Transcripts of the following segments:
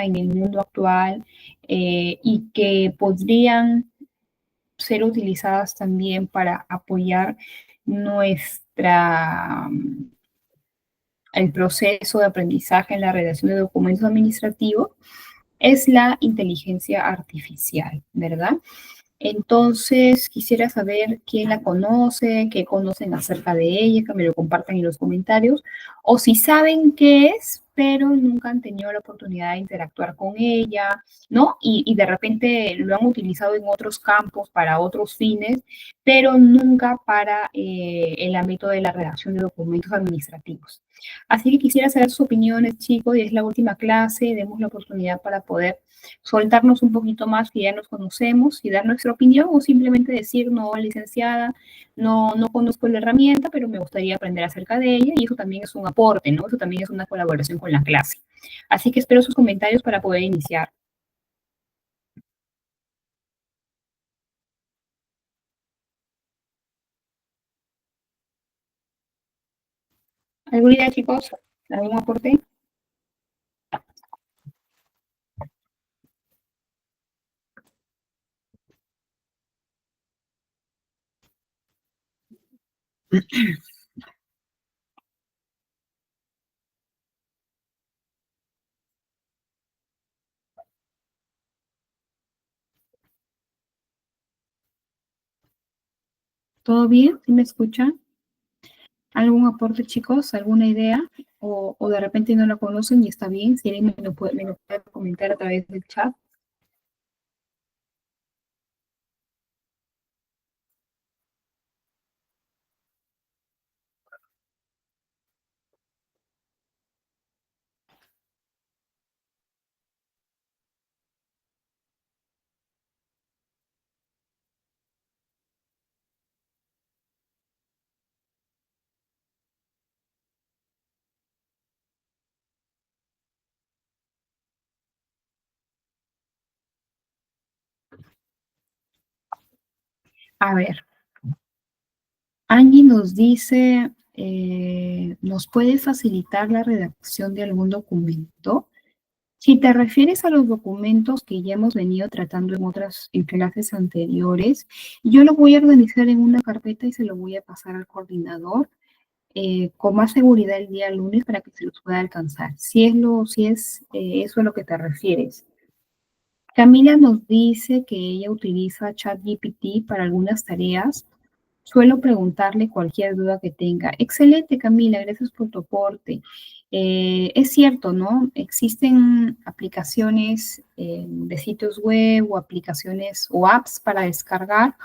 en el mundo actual y que podrían ser utilizadas también para apoyar nuestra el proceso de aprendizaje en la redacción de documentos administrativos es la inteligencia artificial, ¿verdad? Entonces, quisiera saber quién la conoce, qué conocen acerca de ella, que me lo compartan en los comentarios, o si saben qué es, pero nunca han tenido la oportunidad de interactuar con ella, ¿no? Y de repente lo han utilizado en otros campos para otros fines, pero nunca para el ámbito de la redacción de documentos administrativos. Así que quisiera saber sus opiniones, chicos, y es la última clase, demos la oportunidad para poder soltarnos un poquito más, que ya nos conocemos, y dar nuestra opinión, o simplemente decir, no, licenciada, no conozco la herramienta, pero me gustaría aprender acerca de ella, y eso también es un aporte, ¿no? Eso también es una colaboración con la clase. Así que espero sus comentarios para poder iniciar. ¿Alguna idea, chicos? ¿Algún aporte? ¿Todo bien? ¿Sí me escuchan? ¿Algún aporte, chicos? ¿Alguna idea? O de repente no la conocen y está bien, si alguien me lo puede comentar a través del chat. A ver, Angie nos dice, ¿nos puede facilitar la redacción de algún documento? Si te refieres a los documentos que ya hemos venido tratando en clases anteriores, yo lo voy a organizar en una carpeta y se lo voy a pasar al coordinador con más seguridad el día lunes para que se los pueda alcanzar. Si es eso a lo que te refieres. Camila nos dice que ella utiliza ChatGPT para algunas tareas. Suelo preguntarle cualquier duda que tenga. Excelente, Camila, gracias por tu aporte. Es cierto, ¿no? Existen aplicaciones de sitios web o aplicaciones o apps para descargar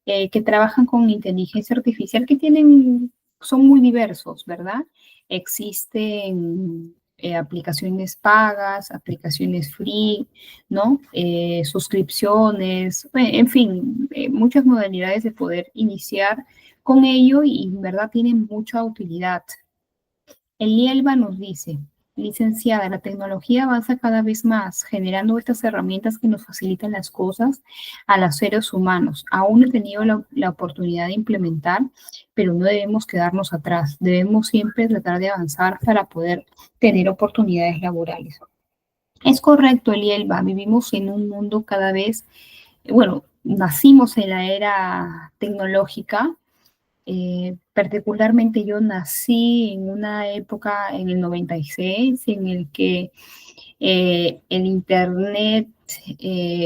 que trabajan con inteligencia artificial que son muy diversos, ¿verdad? Existen aplicaciones pagas, aplicaciones free, ¿no? Suscripciones, en fin, muchas modalidades de poder iniciar con ello y en verdad tienen mucha utilidad. Elielba nos dice, licenciada, la tecnología avanza cada vez más, generando estas herramientas que nos facilitan las cosas a los seres humanos. Aún he tenido la oportunidad de implementar, pero no debemos quedarnos atrás. Debemos siempre tratar de avanzar para poder tener oportunidades laborales. Es correcto, Elielba, vivimos en un mundo cada vez, bueno, nacimos en la era tecnológica, particularmente yo nací en una época en el 96 en el que el Internet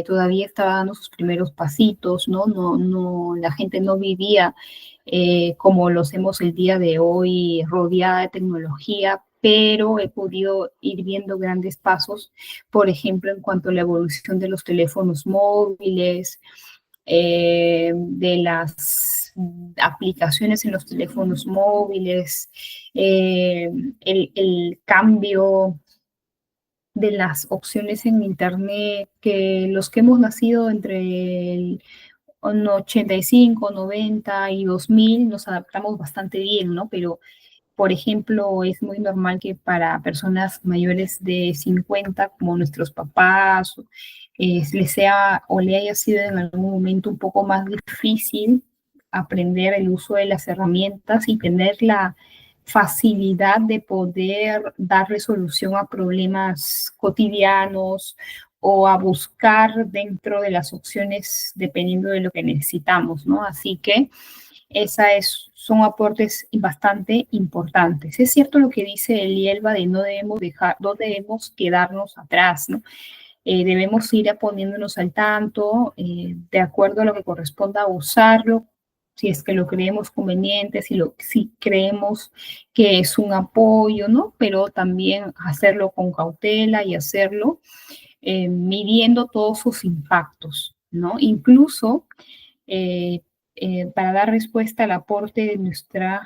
todavía estaba dando sus primeros pasitos, ¿no? La gente no vivía como lo hacemos el día de hoy, rodeada de tecnología, pero he podido ir viendo grandes pasos, por ejemplo, en cuanto a la evolución de los teléfonos móviles, de las aplicaciones en los teléfonos móviles, el cambio de las opciones en Internet, que los que hemos nacido entre el 85, 90 y 2000 nos adaptamos bastante bien, ¿no? Pero por ejemplo, es muy normal que para personas mayores de 50, como nuestros papás, les sea o le haya sido en algún momento un poco más difícil aprender el uso de las herramientas y tener facilidad de poder dar resolución a problemas cotidianos o a buscar dentro de las opciones dependiendo de lo que necesitamos, ¿no? Así que son aportes bastante importantes. Es cierto lo que dice Elielba de no debemos quedarnos atrás, ¿no? Debemos ir poniéndonos al tanto, de acuerdo a lo que corresponda usarlo, si es que lo creemos conveniente, si creemos que es un apoyo, ¿no? Pero también hacerlo con cautela y hacerlo midiendo todos sus impactos, ¿no? Incluso para dar respuesta al aporte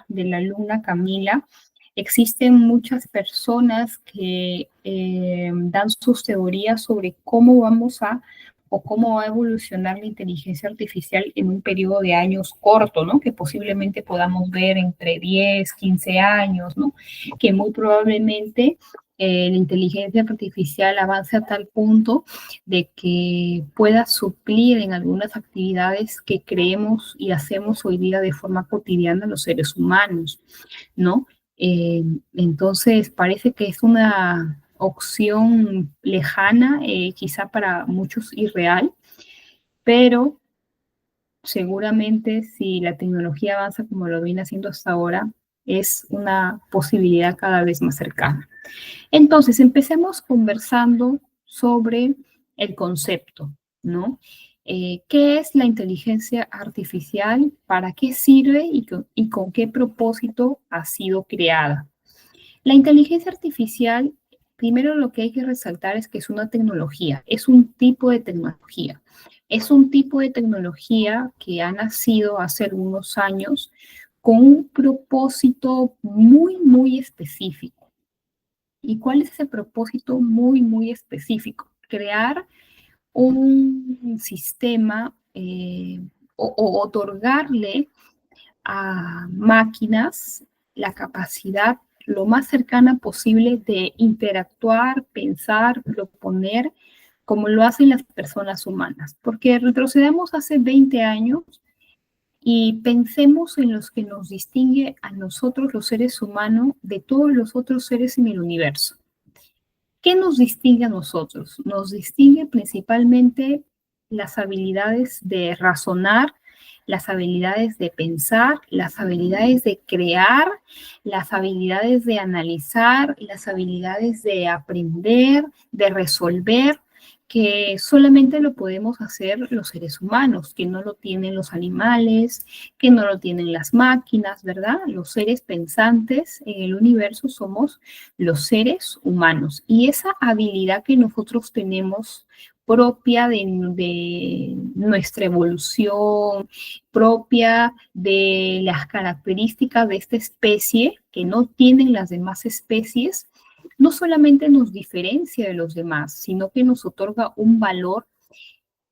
de la alumna Camila, existen muchas personas que dan sus teorías sobre cómo vamos a o cómo va a evolucionar la inteligencia artificial en un periodo de años corto, ¿no? Que posiblemente podamos ver entre 10, 15 años, ¿no? Que muy probablemente la inteligencia artificial avance a tal punto de que pueda suplir en algunas actividades que creemos y hacemos hoy día de forma cotidiana los seres humanos, ¿no? Entonces, parece que es una opción lejana, quizá para muchos irreal, pero seguramente si la tecnología avanza como lo viene haciendo hasta ahora, es una posibilidad cada vez más cercana. Entonces, empecemos conversando sobre el concepto, ¿no? ¿Qué es la inteligencia artificial? ¿Para qué sirve y con qué propósito ha sido creada? La inteligencia artificial, primero lo que hay que resaltar es que es una tecnología, es un tipo de tecnología. Es un tipo de tecnología que ha nacido hace algunos años con un propósito muy, muy específico. ¿Y cuál es ese propósito muy, muy específico? Crear un sistema o otorgarle a máquinas la capacidad lo más cercana posible de interactuar, pensar, proponer, como lo hacen las personas humanas. Porque retrocedamos hace 20 años y pensemos en los que nos distingue a nosotros los seres humanos de todos los otros seres en el universo. ¿Qué nos distingue a nosotros? Nos distingue principalmente las habilidades de razonar, las habilidades de pensar, las habilidades de crear, las habilidades de analizar, las habilidades de aprender, de resolver, que solamente lo podemos hacer los seres humanos, que no lo tienen los animales, que no lo tienen las máquinas, ¿verdad? Los seres pensantes en el universo somos los seres humanos. Y esa habilidad que nosotros tenemos propia de nuestra evolución, propia de las características de esta especie que no tienen las demás especies, no solamente nos diferencia de los demás, sino que nos otorga un valor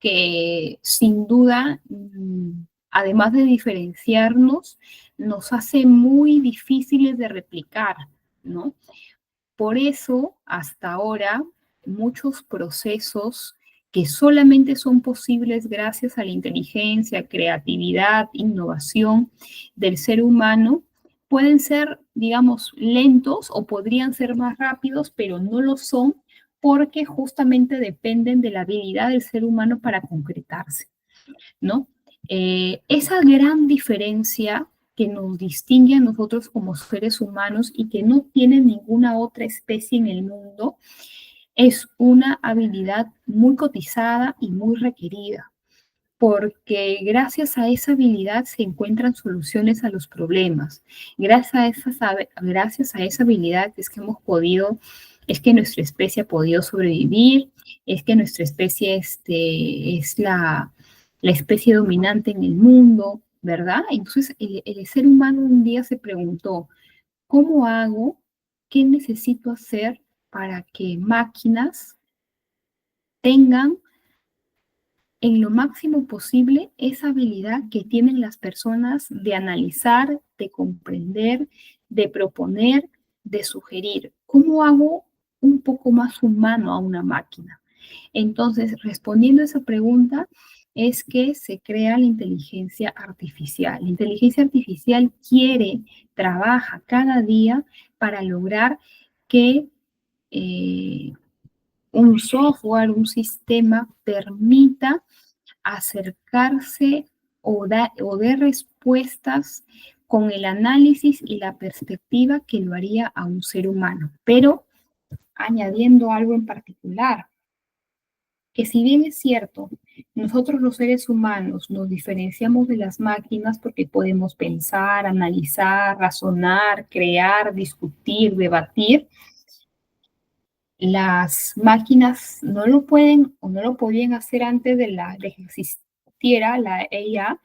que sin duda, además de diferenciarnos, nos hace muy difíciles de replicar, ¿no? Por eso, hasta ahora, muchos procesos que solamente son posibles gracias a la inteligencia, creatividad, innovación del ser humano, pueden ser, digamos, lentos o podrían ser más rápidos, pero no lo son porque justamente dependen de la habilidad del ser humano para concretarse, ¿no? Esa gran diferencia que nos distingue a nosotros como seres humanos y que no tiene ninguna otra especie en el mundo, es una habilidad muy cotizada y muy requerida, porque gracias a esa habilidad se encuentran soluciones a los problemas. Gracias a esa habilidad es que nuestra especie ha podido sobrevivir, es que nuestra especie es la especie dominante en el mundo, ¿verdad? Entonces el ser humano un día se preguntó, ¿cómo hago? ¿Qué necesito hacer para que máquinas tengan en lo máximo posible esa habilidad que tienen las personas de analizar, de comprender, de proponer, de sugerir? ¿Cómo hago un poco más humano a una máquina? Entonces, respondiendo a esa pregunta, es que se crea la inteligencia artificial. La inteligencia artificial trabaja cada día para lograr que un software, un sistema permita acercarse o dé respuestas con el análisis y la perspectiva que lo haría a un ser humano, pero añadiendo algo en particular, que si bien es cierto, nosotros los seres humanos nos diferenciamos de las máquinas porque podemos pensar, analizar, razonar, crear, discutir, debatir, las máquinas no lo pueden o no lo podían hacer antes de que existiera la IA,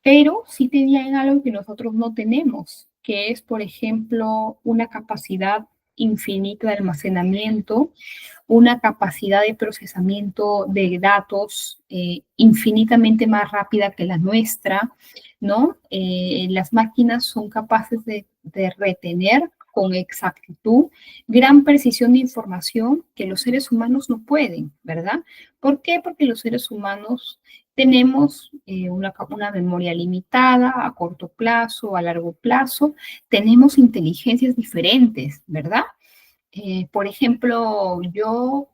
pero sí tenían algo que nosotros no tenemos, que es, por ejemplo, una capacidad infinita de almacenamiento, una capacidad de procesamiento de datos infinitamente más rápida que la nuestra, ¿no? Las máquinas son capaces de retener con exactitud gran precisión de información que los seres humanos no pueden, ¿verdad? ¿Por qué? Porque los seres humanos tenemos una memoria limitada a corto plazo, a largo plazo, tenemos inteligencias diferentes, ¿verdad? Por ejemplo, yo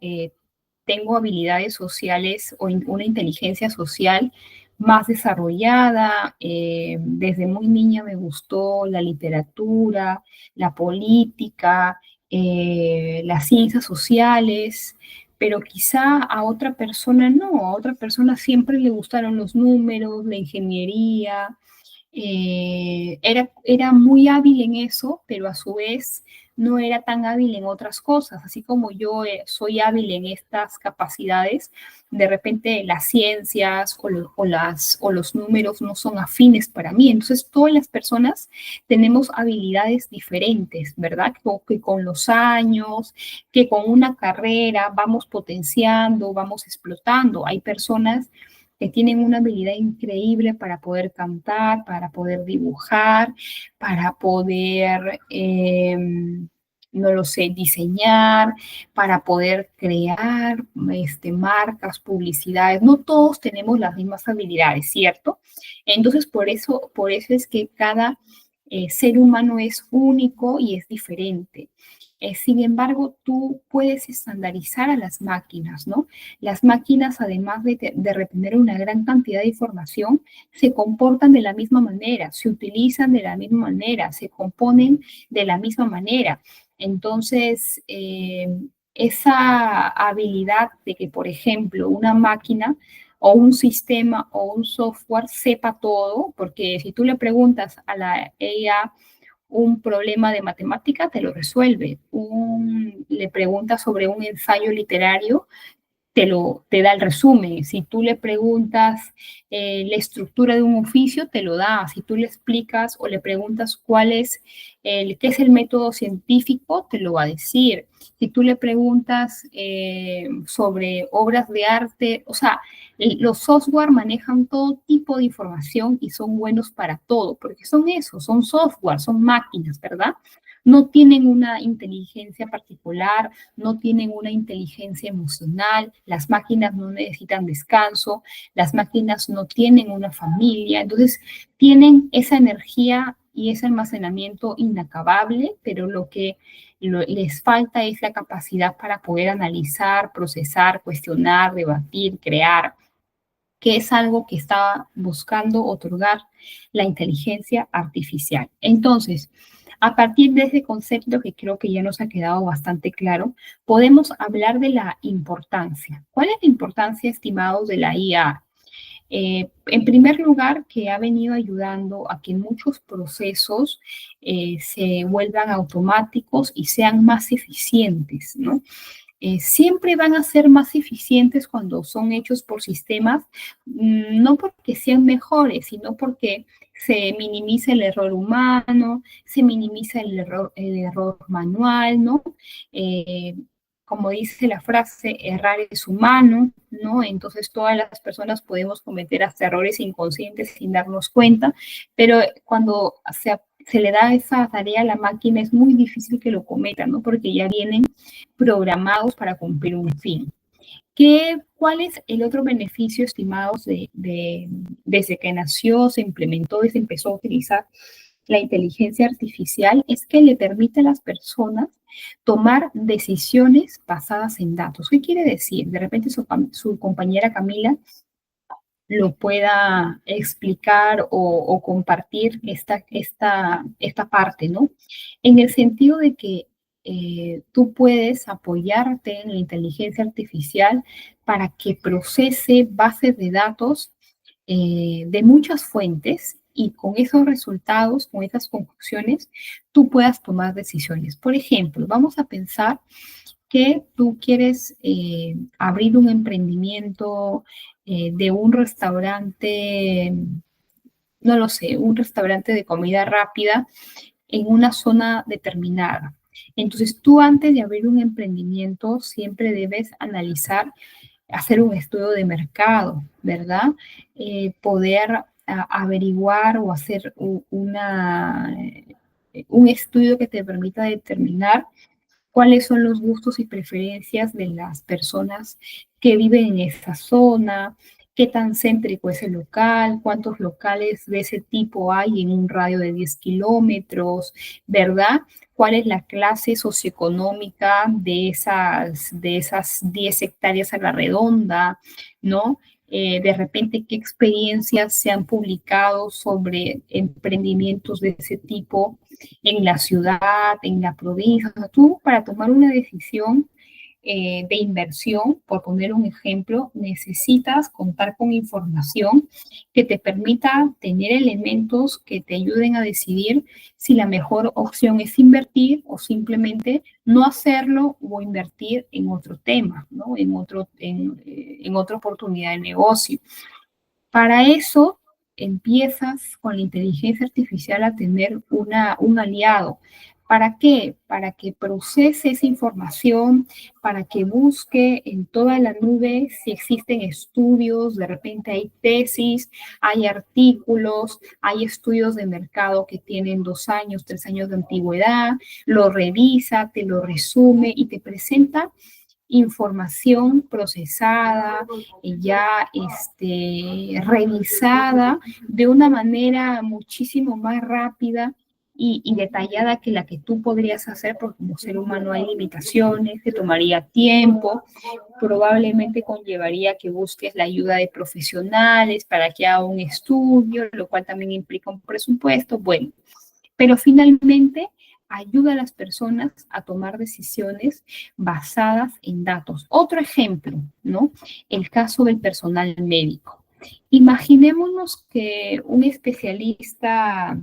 tengo habilidades sociales o una inteligencia social más desarrollada. Desde muy niña me gustó la literatura, la política, las ciencias sociales, pero quizá a otra persona no, a otra persona siempre le gustaron los números, la ingeniería, era muy hábil en eso, pero a su vez no era tan hábil en otras cosas. Así como yo soy hábil en estas capacidades, de repente las ciencias o los números no son afines para mí. Entonces, todas las personas tenemos habilidades diferentes, ¿verdad? Que con los años, que con una carrera vamos potenciando, vamos explotando. Hay personas que tienen una habilidad increíble para poder cantar, para poder dibujar, para poder, no lo sé, diseñar, para poder crear marcas, publicidades. No todos tenemos las mismas habilidades, ¿cierto? Entonces, por eso es que cada ser humano es único y es diferente. Sin embargo, tú puedes estandarizar a las máquinas, ¿no? Las máquinas, además de retener una gran cantidad de información, se comportan de la misma manera, se utilizan de la misma manera, se componen de la misma manera. Entonces, esa habilidad de que, por ejemplo, una máquina o un sistema o un software sepa todo, porque si tú le preguntas a la IA un problema de matemática, te lo resuelve. Le preguntas sobre un ensayo literario, te da el resumen. Si tú le preguntas la estructura de un oficio, te lo da. Si tú le explicas o le preguntas qué es el método científico, te lo va a decir. Si tú le preguntas sobre obras de arte, o sea, los software manejan todo tipo de información y son buenos para todo, porque son eso, son software, son máquinas, ¿verdad? No tienen una inteligencia particular, no tienen una inteligencia emocional, las máquinas no necesitan descanso, las máquinas no tienen una familia, entonces tienen esa energía y ese almacenamiento inacabable, pero lo que les falta es la capacidad para poder analizar, procesar, cuestionar, debatir, crear, que es algo que está buscando otorgar la inteligencia artificial. Entonces, a partir de ese concepto que creo que ya nos ha quedado bastante claro, podemos hablar de la importancia. ¿Cuál es la importancia, estimados, de la IA? En primer lugar, que ha venido ayudando a que muchos procesos se vuelvan automáticos y sean más eficientes, ¿no? Siempre van a ser más eficientes cuando son hechos por sistemas, no porque sean mejores, sino porque se minimiza el error humano, se minimiza el error manual, ¿no? Eh, Como dice la frase, errar es humano, ¿no? Entonces todas las personas podemos cometer hasta errores inconscientes sin darnos cuenta, pero cuando se le da esa tarea a la máquina es muy difícil que lo cometa, ¿no? Porque ya vienen programados para cumplir un fin. ¿Cuál es el otro beneficio, estimados, desde que nació, se implementó y se empezó a utilizar la inteligencia artificial? Es que le permite a las personas tomar decisiones basadas en datos. ¿Qué quiere decir? De repente su compañera Camila lo pueda explicar o compartir esta parte, ¿no? En el sentido de que tú puedes apoyarte en la inteligencia artificial para que procese bases de datos de muchas fuentes y con esos resultados, con esas conclusiones, tú puedas tomar decisiones. Por ejemplo, vamos a pensar que tú quieres abrir un emprendimiento de un restaurante, no lo sé, un restaurante de comida rápida en una zona determinada. Entonces, tú antes de abrir un emprendimiento siempre debes analizar, hacer un estudio de mercado, ¿verdad? Poder averiguar o hacer un estudio que te permita determinar cuáles son los gustos y preferencias de las personas que viven en esa zona, qué tan céntrico es el local, cuántos locales de ese tipo hay en un radio de 10 kilómetros, ¿verdad? ¿Cuál es la clase socioeconómica de esas 10 hectáreas a la redonda, ¿no? De repente, qué experiencias se han publicado sobre emprendimientos de ese tipo en la ciudad, en la provincia. O sea, tú para tomar una decisión de inversión, por poner un ejemplo, necesitas contar con información que te permita tener elementos que te ayuden a decidir si la mejor opción es invertir o simplemente no hacerlo o invertir en otro tema, ¿no? En otra oportunidad de negocio. Para eso empiezas con la inteligencia artificial a tener un aliado. ¿Para qué? Para que procese esa información, para que busque en toda la nube si existen estudios, de repente hay tesis, hay artículos, hay estudios de mercado que tienen 2 años, 3 años de antigüedad, lo revisa, te lo resume y te presenta información procesada, ya revisada de una manera muchísimo más rápida y detallada que la que tú podrías hacer, porque como ser humano hay limitaciones, te tomaría tiempo, probablemente conllevaría que busques la ayuda de profesionales para que haga un estudio, lo cual también implica un presupuesto. Bueno, pero finalmente ayuda a las personas a tomar decisiones basadas en datos. Otro ejemplo, ¿no? El caso del personal médico. Imaginémonos que un especialista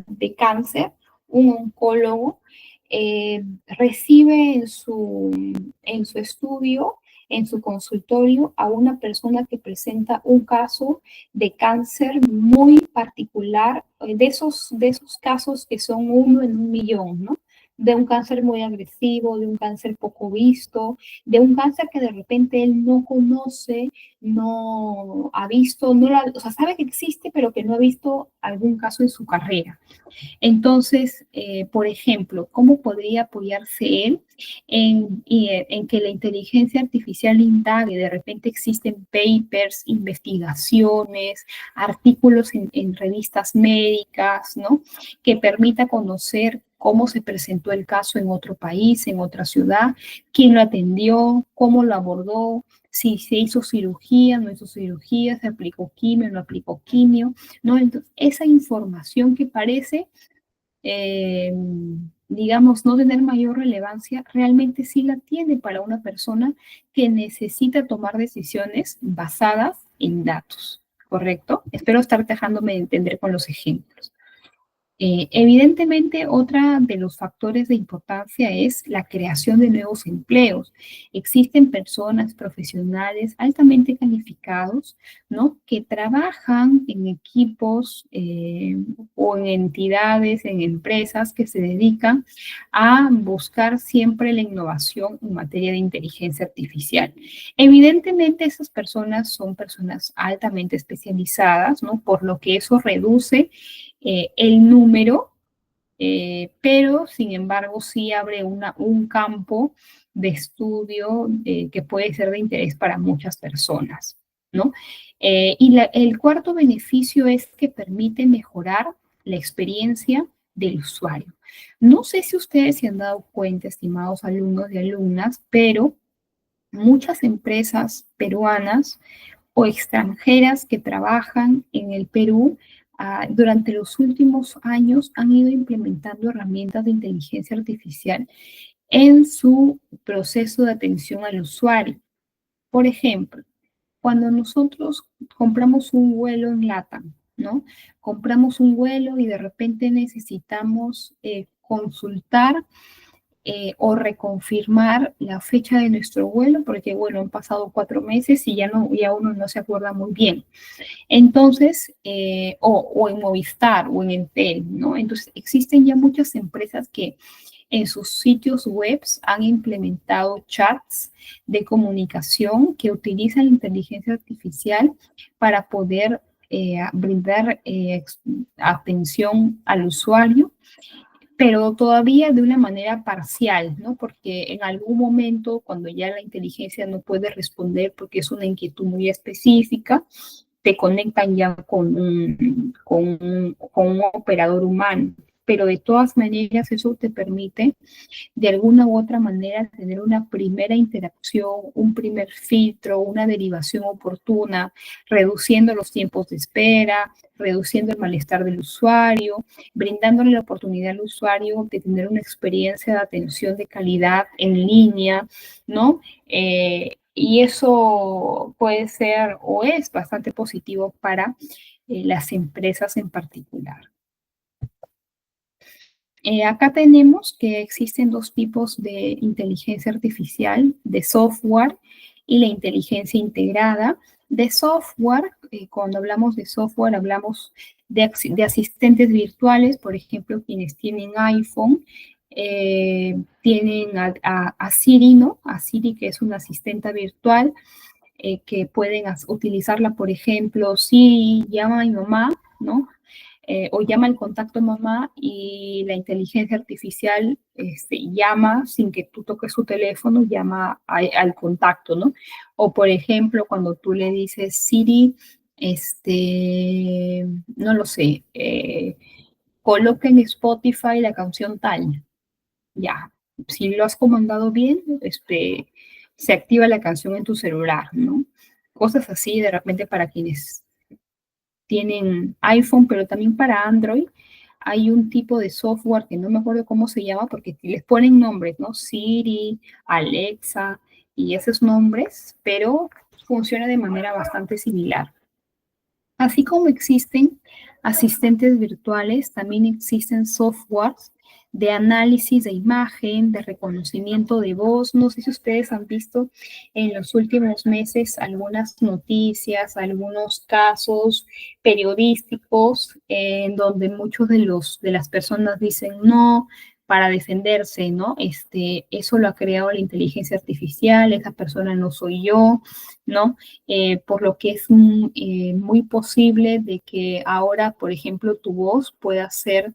de cáncer, un oncólogo, recibe en su estudio, en su consultorio, a una persona que presenta un caso de cáncer muy particular, de esos casos que son 1 en 1 millón, ¿no? De un cáncer muy agresivo, de un cáncer poco visto, de un cáncer que de repente él no conoce, no ha visto, o sea, sabe que existe, pero que no ha visto algún caso en su carrera. Entonces, por ejemplo, ¿cómo podría apoyarse él en que la inteligencia artificial indague? De repente existen papers, investigaciones, artículos en revistas médicas, ¿no? Que permita conocer cómo se presentó el caso en otro país, en otra ciudad, quién lo atendió, cómo lo abordó, si se hizo cirugía, no hizo cirugía, se aplicó quimio, no aplicó quimio, ¿no? Entonces, esa información que parece, eh, digamos, no tener mayor relevancia, realmente sí la tiene para una persona que necesita tomar decisiones basadas en datos, ¿correcto? Espero estar dejándome entender con los ejemplos. Evidentemente, otra de los factores de importancia es la creación de nuevos empleos. Existen personas profesionales altamente calificados, ¿no? Que trabajan en equipos o en entidades, en empresas que se dedican a buscar siempre la innovación en materia de inteligencia artificial. Evidentemente, esas personas son personas altamente especializadas, ¿no? Por lo que eso reduce el número, pero sin embargo sí abre un campo de estudio que puede ser de interés para muchas personas, ¿no? El cuarto beneficio es que permite mejorar la experiencia del usuario. No sé si ustedes se han dado cuenta, estimados alumnos y alumnas, pero muchas empresas peruanas o extranjeras que trabajan en el Perú durante los últimos años han ido implementando herramientas de inteligencia artificial en su proceso de atención al usuario. Por ejemplo, cuando nosotros compramos un vuelo en LATAM, ¿no? Compramos un vuelo y de repente necesitamos consultar o reconfirmar la fecha de nuestro vuelo, porque bueno, han pasado 4 meses y ya uno no se acuerda muy bien. Entonces, o en Movistar o en Entel, ¿no? Entonces, existen ya muchas empresas que en sus sitios web han implementado chats de comunicación que utilizan la inteligencia artificial para poder brindar atención al usuario, pero todavía de una manera parcial, ¿no? Porque en algún momento, cuando ya la inteligencia no puede responder porque es una inquietud muy específica, te conectan ya con un operador humano. Pero de todas maneras, eso te permite de alguna u otra manera tener una primera interacción, un primer filtro, una derivación oportuna, reduciendo los tiempos de espera, reduciendo el malestar del usuario, brindándole la oportunidad al usuario de tener una experiencia de atención de calidad en línea, ¿no? Y eso puede ser o es bastante positivo para las empresas en particular. Acá tenemos que existen dos tipos de inteligencia artificial, de software y la inteligencia integrada. De software, cuando hablamos de software, hablamos de asistentes virtuales, por ejemplo, quienes tienen iPhone, tienen a Siri, ¿no? A Siri, que es una asistente virtual, que pueden utilizarla, por ejemplo, Siri, llama a mi mamá, ¿no? O llama al contacto mamá y la inteligencia artificial llama sin que tú toques su teléfono, llama al contacto, ¿no? O por ejemplo, cuando tú le dices Siri, no lo sé, coloca en Spotify la canción tal, ya, si lo has comandado bien, se activa la canción en tu celular, ¿no? Cosas así de repente para quienes tienen iPhone, pero también para Android hay un tipo de software que no me acuerdo cómo se llama porque les ponen nombres, ¿no? Siri, Alexa y esos nombres, pero funciona de manera bastante similar. Así como existen asistentes virtuales, también existen softwares de análisis de imagen, de reconocimiento de voz. No sé si ustedes han visto en los últimos meses algunas noticias, algunos casos periodísticos en donde muchos de las personas dicen no para defenderse, ¿no? Eso lo ha creado la inteligencia artificial, esa persona no soy yo, ¿no? Por lo que es muy posible de que ahora, por ejemplo, tu voz pueda ser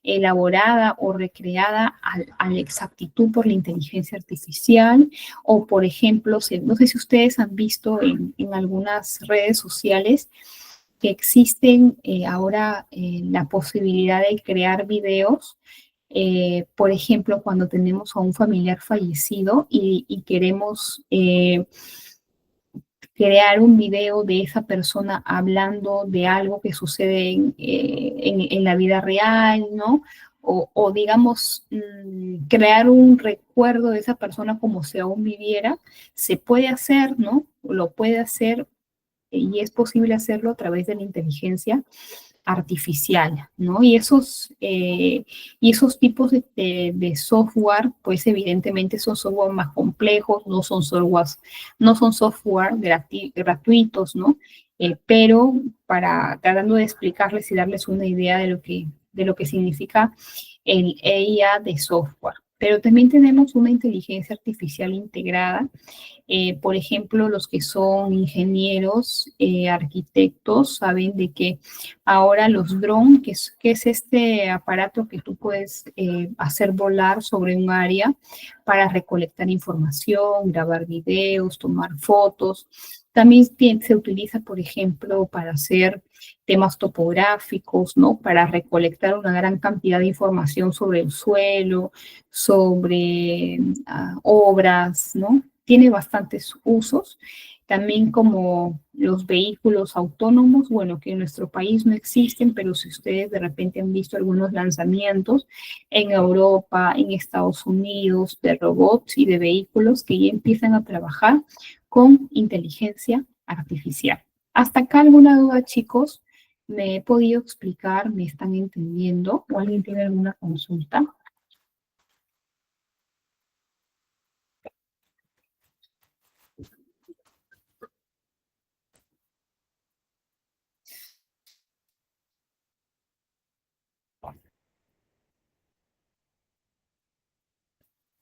elaborada o recreada a la exactitud por la inteligencia artificial, o por ejemplo, no sé si ustedes han visto en algunas redes sociales que existen ahora la posibilidad de crear videos. Por ejemplo, cuando tenemos a un familiar fallecido y queremos crear un video de esa persona hablando de algo que sucede en la vida real, ¿no? O digamos, crear un recuerdo de esa persona como si aún viviera, se puede hacer, ¿no? Lo puede hacer y es posible hacerlo a través de la inteligencia artificial, ¿no? Y esos tipos de software, pues evidentemente son software más complejos, no son software gratuitos, ¿no? Pero tratando de explicarles y darles una idea de lo que significa el EIA de software. Pero también tenemos una inteligencia artificial integrada. Por ejemplo, los que son ingenieros, arquitectos, saben de que ahora los drones, que es este aparato que tú puedes hacer volar sobre un área para recolectar información, grabar videos, tomar fotos. También se utiliza, por ejemplo, para hacer temas topográficos, ¿no? Para recolectar una gran cantidad de información sobre el suelo, sobre obras, ¿no? Tiene bastantes usos, también como los vehículos autónomos, bueno, que en nuestro país no existen, pero si ustedes de repente han visto algunos lanzamientos en Europa, en Estados Unidos, de robots y de vehículos que ya empiezan a trabajar con inteligencia artificial. ¿Hasta acá alguna duda, chicos? ¿Me he podido explicar? ¿Me están entendiendo? ¿O alguien tiene alguna consulta?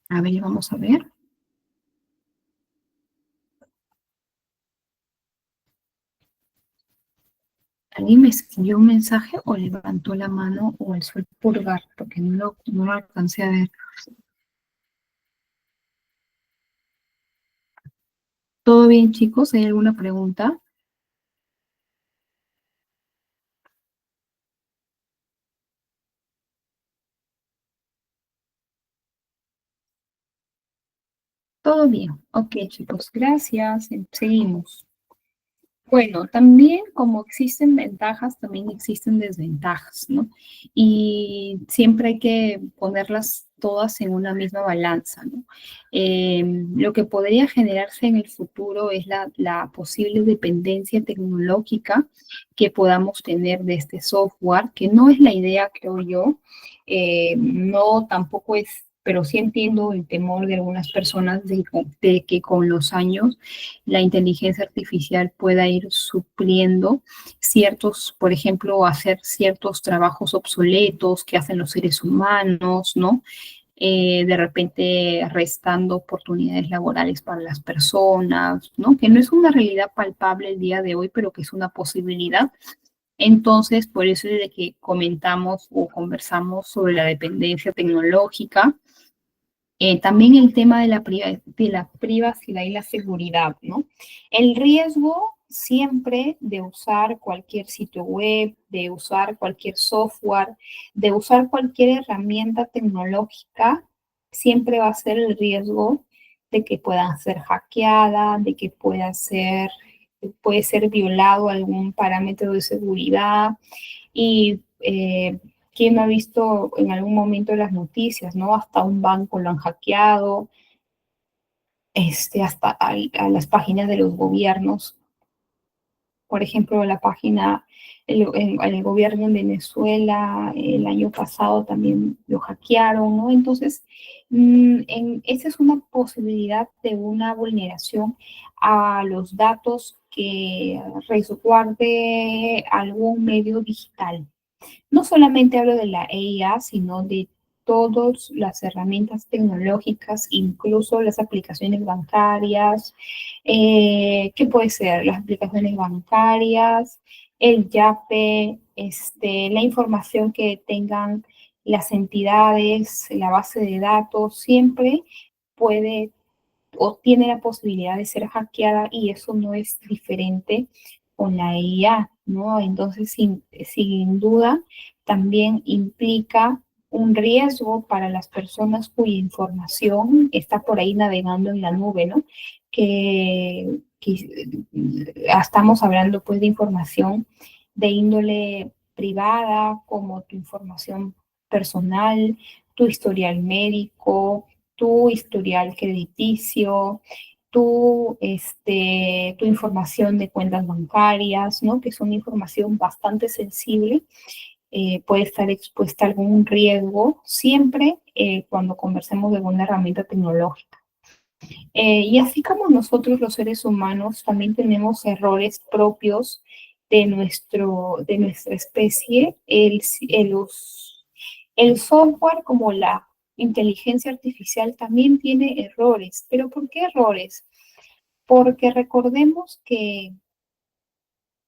A ver, vamos a ver. ¿Alguien me escribió un mensaje o levantó la mano o alzó el pulgar? Porque no lo alcancé a ver. ¿Todo bien, chicos? ¿Hay alguna pregunta? Todo bien. Ok, chicos, gracias. Seguimos. Bueno, también como existen ventajas, también existen desventajas, ¿no? Y siempre hay que ponerlas todas en una misma balanza, ¿no? Lo que podría generarse en el futuro es la posible dependencia tecnológica que podamos tener de este software, que no es la idea, creo yo. No, tampoco es, pero sí entiendo el temor de algunas personas de que con los años la inteligencia artificial pueda ir supliendo ciertos, por ejemplo, hacer ciertos trabajos obsoletos que hacen los seres humanos, ¿no? De repente restando oportunidades laborales para las personas, ¿no? Que no es una realidad palpable el día de hoy, pero que es una posibilidad. Entonces, por eso es de que comentamos o conversamos sobre la dependencia tecnológica, también el tema de de la privacidad y la seguridad, ¿no? El riesgo siempre de usar cualquier sitio web, de usar cualquier software, de usar cualquier herramienta tecnológica, siempre va a ser el riesgo de que pueda ser hackeada, de que puede ser violado algún parámetro de seguridad y quién no ha visto en algún momento las noticias, ¿no? Hasta un banco lo han hackeado, hasta a las páginas de los gobiernos. Por ejemplo, la página, el gobierno en Venezuela el año pasado también lo hackearon, ¿no? Entonces, esa es una posibilidad de una vulneración a los datos que resguarde algún medio digital. No solamente hablo de la EIA, sino de todas las herramientas tecnológicas, incluso las aplicaciones bancarias. ¿Qué puede ser? Las aplicaciones bancarias, el YAPE, la información que tengan las entidades, la base de datos, siempre puede o tiene la posibilidad de ser hackeada y eso no es diferente con la IA, ¿no? Entonces, sin duda, también implica un riesgo para las personas cuya información está por ahí navegando en la nube, ¿no? Que estamos hablando pues de información de índole privada, como tu información personal, tu historial médico, tu historial crediticio, tu información de cuentas bancarias, ¿no? Que son información bastante sensible, puede estar expuesta a algún riesgo siempre cuando conversemos de una herramienta tecnológica. Y así como nosotros los seres humanos también tenemos errores propios de nuestra especie, el software como inteligencia artificial también tiene errores. ¿Pero por qué errores? Porque recordemos que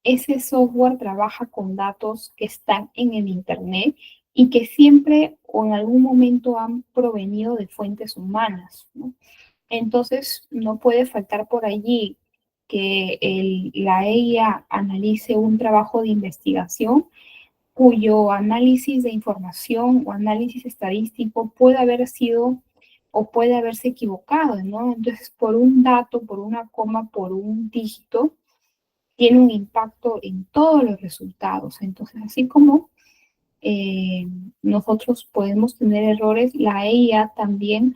ese software trabaja con datos que están en el Internet y que siempre o en algún momento han provenido de fuentes humanas, ¿no? Entonces, no puede faltar por allí que la IA analice un trabajo de investigación cuyo análisis de información o análisis estadístico puede haber sido o puede haberse equivocado, ¿no? Entonces, por un dato, por una coma, por un dígito, tiene un impacto en todos los resultados. Entonces, así como nosotros podemos tener errores, la IA también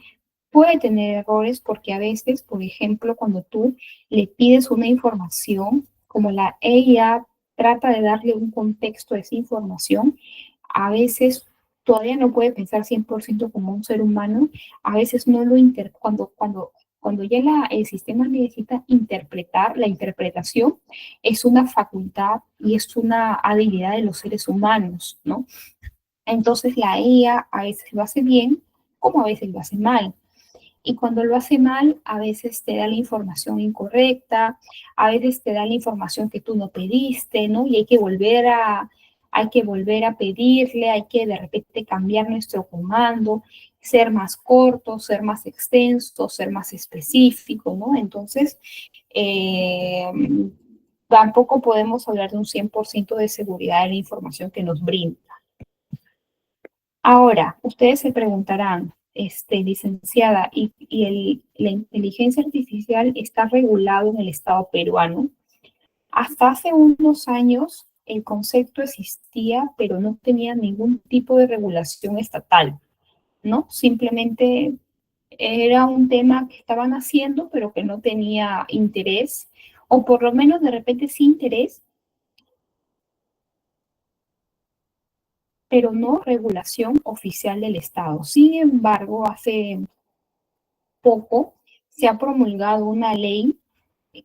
puede tener errores porque a veces, por ejemplo, cuando tú le pides una información, como la IA trata de darle un contexto a esa información, a veces todavía no puede pensar 100% como un ser humano, a veces no lo cuando ya el sistema necesita interpretar, la interpretación es una facultad y es una habilidad de los seres humanos, ¿no? Entonces la IA a veces lo hace bien, como a veces lo hace mal. Y cuando lo hace mal, a veces te da la información incorrecta, a veces te da la información que tú no pediste, ¿no? Y hay que volver a pedirle, hay que de repente cambiar nuestro comando, ser más corto, ser más extenso, ser más específico, ¿no? Entonces, eh, tampoco podemos hablar de un 100% de seguridad de la información que nos brinda. Ahora, ustedes se preguntarán, licenciada, ¿la inteligencia artificial está regulado en el Estado peruano? Hasta hace unos años el concepto existía, pero no tenía ningún tipo de regulación estatal, ¿no? Simplemente era un tema que estaban haciendo, pero que no tenía interés, o por lo menos de repente sí interés, pero no regulación oficial del Estado. Sin embargo, hace poco se ha promulgado una ley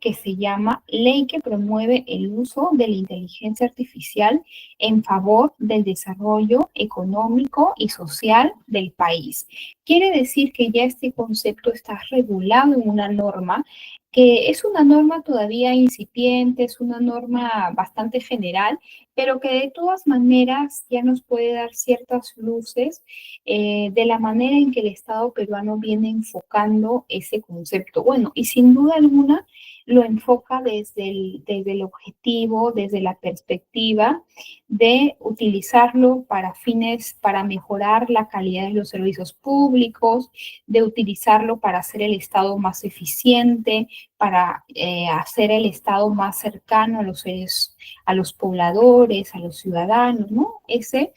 que se llama Ley que promueve el uso de la inteligencia artificial en favor del desarrollo económico y social del país. Quiere decir que ya este concepto está regulado en una norma que es una norma todavía incipiente, es una norma bastante general, pero que de todas maneras ya nos puede dar ciertas luces de la manera en que el Estado peruano viene enfocando ese concepto. Bueno, y sin duda alguna, lo enfoca desde el objetivo, desde la perspectiva de utilizarlo para fines, para mejorar la calidad de los servicios públicos, de utilizarlo para hacer el Estado más eficiente, para hacer el Estado más cercano a los seres, a los pobladores, a los ciudadanos, ¿no? Ese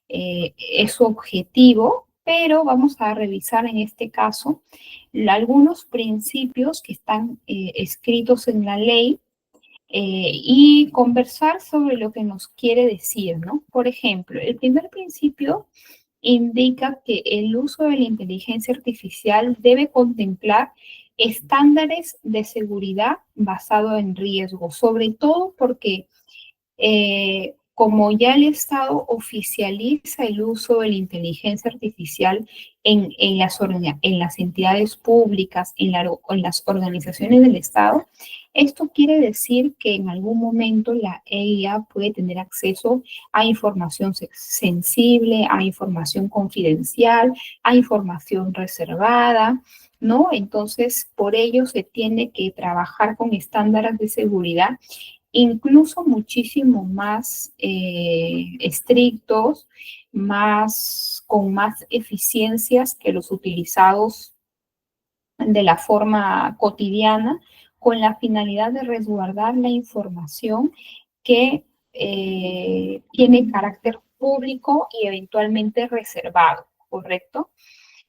es su objetivo, pero vamos a revisar en este caso algunos principios que están escritos en la ley y conversar sobre lo que nos quiere decir, ¿no? Por ejemplo, el primer principio indica que el uso de la inteligencia artificial debe contemplar estándares de seguridad basado en riesgos, sobre todo porque como ya el Estado oficializa el uso de la inteligencia artificial en las entidades públicas, en las organizaciones del Estado, esto quiere decir que en algún momento la EIA puede tener acceso a información sensible, a información confidencial, a información reservada, ¿no? Entonces, por ello se tiene que trabajar con estándares de seguridad incluso muchísimo más estrictos, con más eficiencias que los utilizados de la forma cotidiana, con la finalidad de resguardar la información que tiene carácter público y eventualmente reservado, ¿correcto?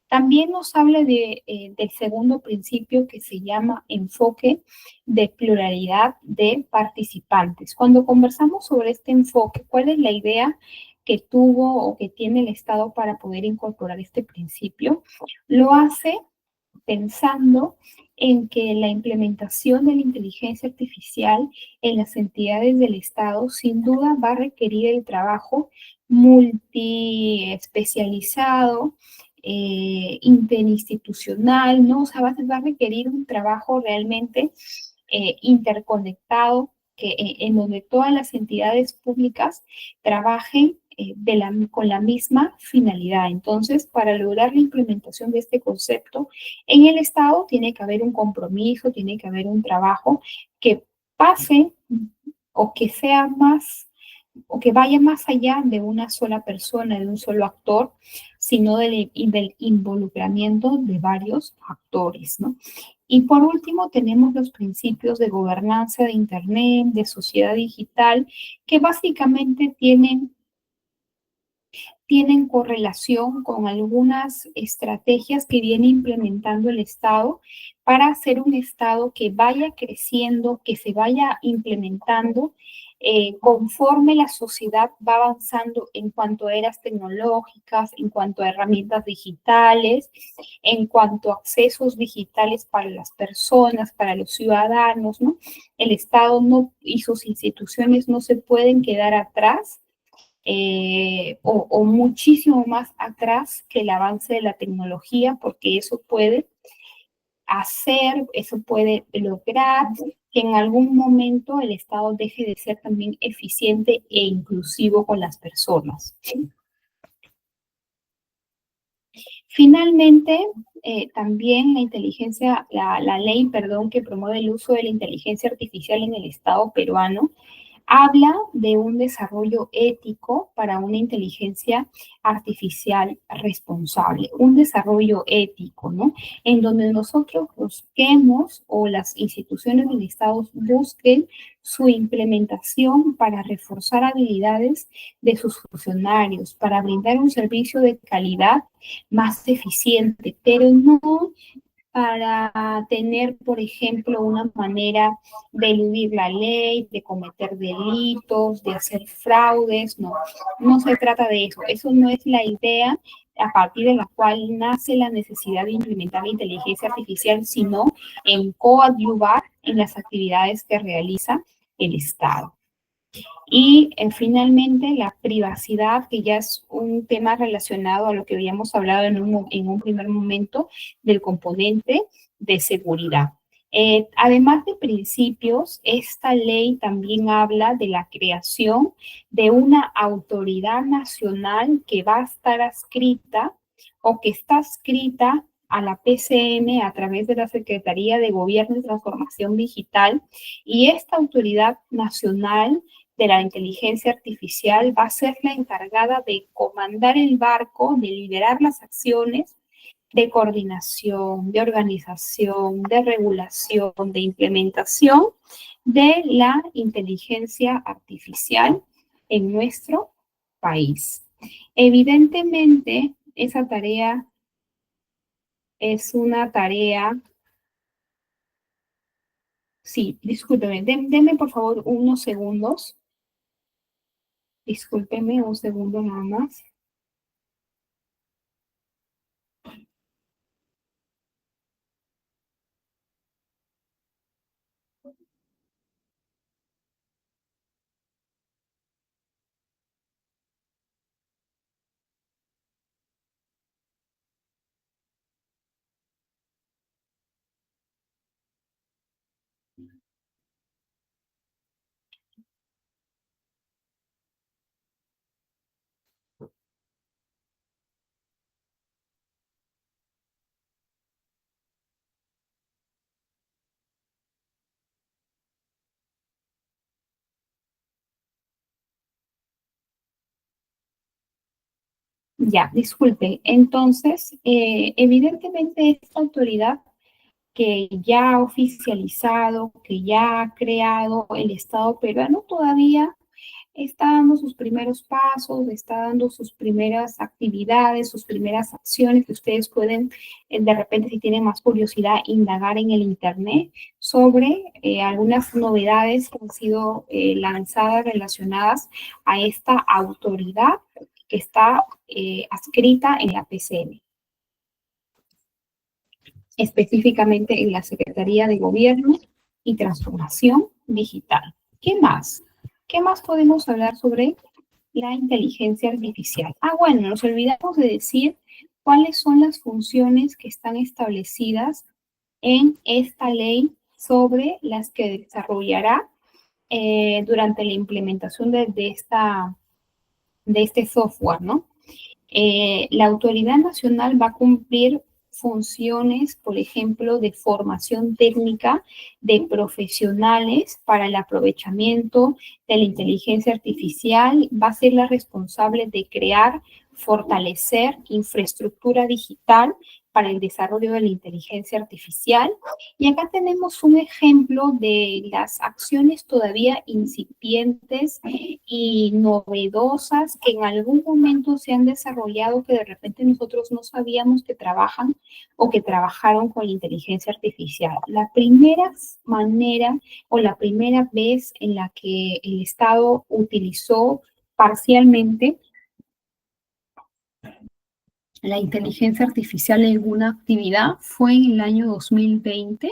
También nos habla del segundo principio que se llama enfoque de pluralidad de participantes. Cuando conversamos sobre este enfoque, ¿cuál es la idea que tuvo o que tiene el Estado para poder incorporar este principio? Lo hace pensando en que la implementación de la inteligencia artificial en las entidades del Estado sin duda va a requerir el trabajo multiespecializado interinstitucional, ¿no? O sea, va a requerir un trabajo realmente interconectado, en donde todas las entidades públicas trabajen con la misma finalidad. Entonces, para lograr la implementación de este concepto en el Estado, tiene que haber un compromiso, tiene que haber un trabajo que pase o que sea más o que vaya más allá de una sola persona, de un solo actor, sino del involucramiento de varios actores, ¿no? Y por último, tenemos los principios de gobernanza de Internet, de sociedad digital, que básicamente tienen correlación con algunas estrategias que viene implementando el Estado para hacer un Estado que vaya creciendo, que se vaya implementando conforme la sociedad va avanzando en cuanto a eras tecnológicas, en cuanto a herramientas digitales, en cuanto a accesos digitales para las personas, para los ciudadanos, ¿no? El Estado y sus instituciones no se pueden quedar atrás o muchísimo más atrás que el avance de la tecnología, porque eso puede lograr que en algún momento el Estado deje de ser también eficiente e inclusivo con las personas. Finalmente, también la ley, perdón, que promueve el uso de la inteligencia artificial en el Estado peruano, habla de un desarrollo ético para una inteligencia artificial responsable, un desarrollo ético, ¿no? En donde nosotros busquemos o las instituciones del Estado busquen su implementación para reforzar habilidades de sus funcionarios, para brindar un servicio de calidad más eficiente, pero no para tener, por ejemplo, una manera de eludir la ley, de cometer delitos, de hacer fraudes, no, no se trata de eso. Eso no es la idea a partir de la cual nace la necesidad de implementar la inteligencia artificial, sino en coadyuvar en las actividades que realiza el Estado. Y finalmente, la privacidad, que ya es un tema relacionado a lo que habíamos hablado en un primer momento del componente de seguridad. Además de principios, esta ley también habla de la creación de una autoridad nacional que va a estar adscrita o que está adscrita a la PCM a través de la Secretaría de Gobierno y Transformación Digital, y esta autoridad nacional de la inteligencia artificial va a ser la encargada de comandar el barco, de liderar las acciones de coordinación, de organización, de regulación, de implementación de la inteligencia artificial en nuestro país. Evidentemente, esa tarea es una tarea. Sí, discúlpeme, denme por favor unos segundos. Discúlpeme un segundo nada más. Ya, disculpe. Entonces, evidentemente esta autoridad que ya ha oficializado, que ya ha creado el Estado peruano, todavía está dando sus primeros pasos, está dando sus primeras actividades, sus primeras acciones que ustedes pueden, de repente, si tienen más curiosidad, indagar en el Internet sobre algunas novedades que han sido lanzadas relacionadas a esta autoridad que está adscrita en la PCM, específicamente en la Secretaría de Gobierno y Transformación Digital. ¿Qué más? ¿Qué más podemos hablar sobre la inteligencia artificial? Ah, bueno, nos olvidamos de decir cuáles son las funciones que están establecidas en esta ley sobre las que desarrollará durante la implementación de este software, ¿no? La autoridad nacional va a cumplir funciones, por ejemplo, de formación técnica de profesionales para el aprovechamiento de la inteligencia artificial, va a ser la responsable de crear, fortalecer infraestructura digital para el desarrollo de la inteligencia artificial. Y acá tenemos un ejemplo de las acciones todavía incipientes y novedosas que en algún momento se han desarrollado que de repente nosotros no sabíamos que trabajan o que trabajaron con la inteligencia artificial. La primera manera o la primera vez en la que el Estado utilizó parcialmente la inteligencia artificial en alguna actividad fue en el año 2020,